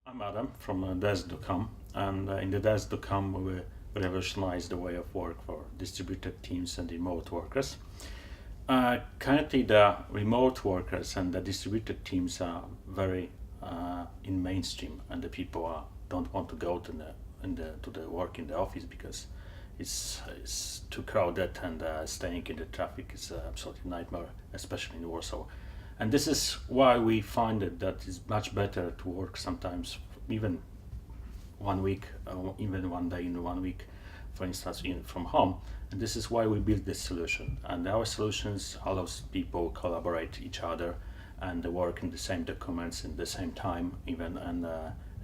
I'm Adam from Deskdoo, and in the Deskdoo we revolutionize the way of work for distributed teams and remote workers. Currently, the remote workers and the distributed teams are very in mainstream, and the people don't want to go to the work in the office because it's too crowded, and staying in the traffic is an absolute nightmare, especially in Warsaw. And this is why we find it that it's much better to work sometimes even 1 week, even one day in 1 week, for instance, from home. And this is why we built this solution. And our solutions allows people collaborate each other and work in the same documents in the same time, even and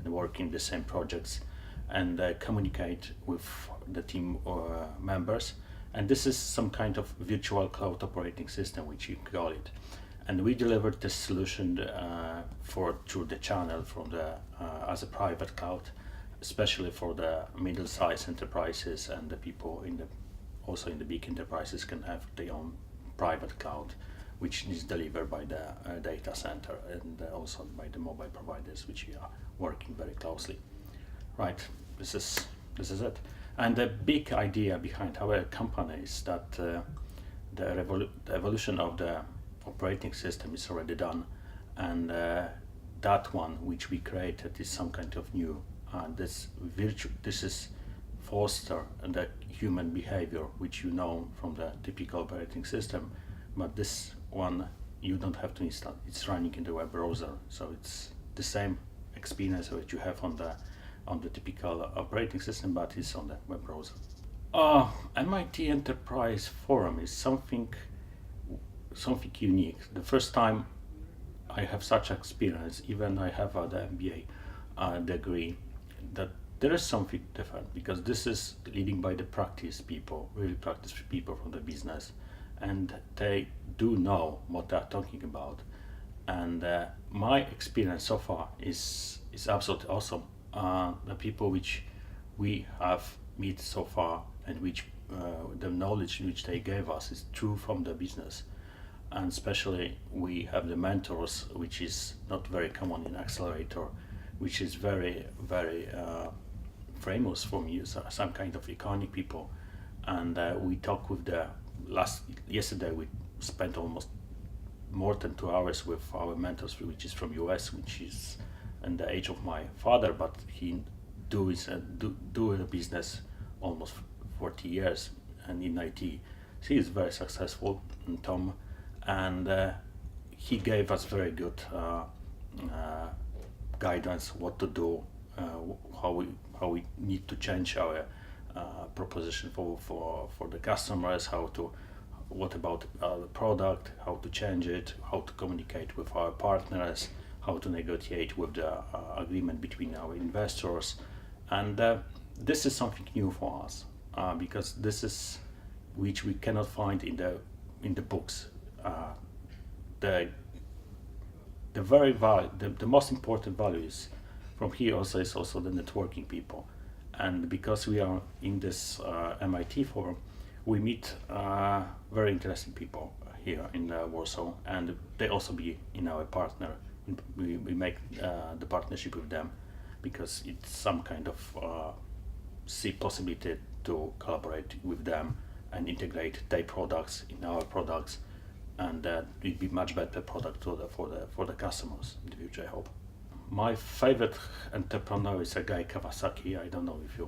work in the same projects and communicate with the team members. And this is some kind of virtual cloud operating system, which you call it. And we delivered this solution through the channel from the as a private cloud, especially for the middle-sized enterprises, and the people also in the big enterprises can have their own private cloud, which is delivered by the data center and also by the mobile providers, which we are working very closely. Right, this is it. And the big idea behind our company is that the evolution of the operating system is already done, and that one which we created is some kind of new. This is foster the human behavior, which you know from the typical operating system, but this one you don't have to install. It's running in the web browser, so it's the same experience that you have on the typical operating system, but it's on the web browser. MIT Enterprise Forum is something unique. The first time I have such experience, even I have the MBA degree, that there is something different, because this is leading by the practice people, really practice people from the business, and they do know what they're talking about. And my experience so far is absolutely awesome. The people which we have met so far, and which the knowledge which they gave us is true from the business. And especially we have the mentors, which is not very common in accelerator, which is very famous for me, some kind of iconic people. And we talked with yesterday we spent almost more than 2 hours with our mentors, which is from US, which is in the age of my father, but he do a business almost 40 years, and in IT he is very successful, and Tom, and he gave us very good guidance what to do, how we need to change our proposition for the customers, what about the product, how to change it, how to communicate with our partners, how to negotiate with the agreement between our investors. And this is something new for us, because this is which we cannot find in the books. The most important value is from here also is also the networking people. And because we are in this MIT forum, we meet very interesting people here in Warsaw, and they also be in our partner. We make the partnership with them because it's some kind of see possibility to collaborate with them and integrate their products in our products, and it'd be much better product for the customers in the future, I hope. My favorite entrepreneur is a Guy Kawasaki. I don't know if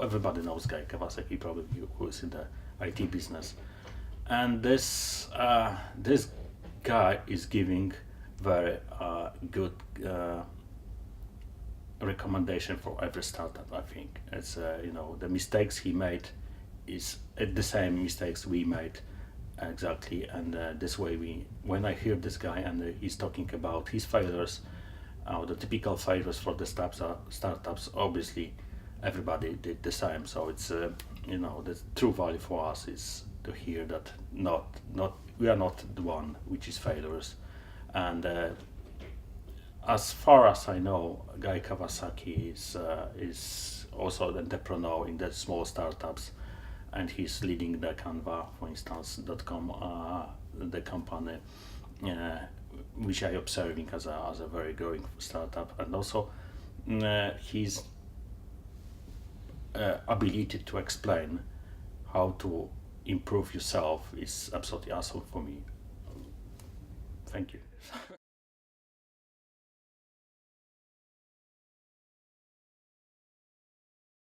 everybody knows Guy Kawasaki, probably, who is in the IT business. And this guy is giving very good recommendation for every startup. I think it's the mistakes he made is the same mistakes we made exactly. And this way, when I hear this guy and he's talking about his failures, the typical failures for the startups, obviously everybody did the same. So it's the true value for us is to hear that we are not the one which is failures. And as far as I know, Guy Kawasaki is also an entrepreneur in the small startups, and he's leading the Canva, for instance, .com, the company, which I observing as a very growing startup. And also his ability to explain how to improve yourself is absolutely awesome for me. Thank you.